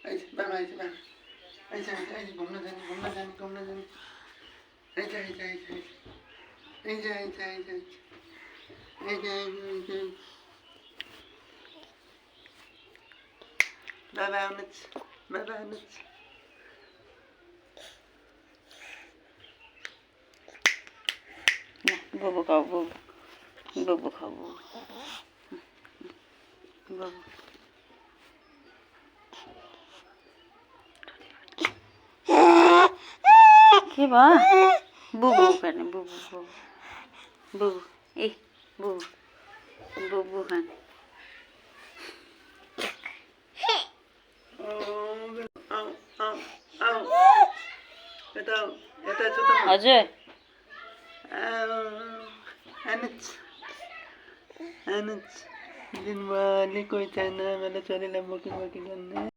এই যে বাবা এই যে বাবা এই যে ঘুমনা জানি এই যে এই যে বাবা আনছ বুবু খাও বুবু খাও বুবু কি বা বুবু খানে বুবু এই বুবু খানে এটা ছোট Ajay Anuts. Din ba, ni ko ita na, mala sorry lang, bukid-bukid lang na.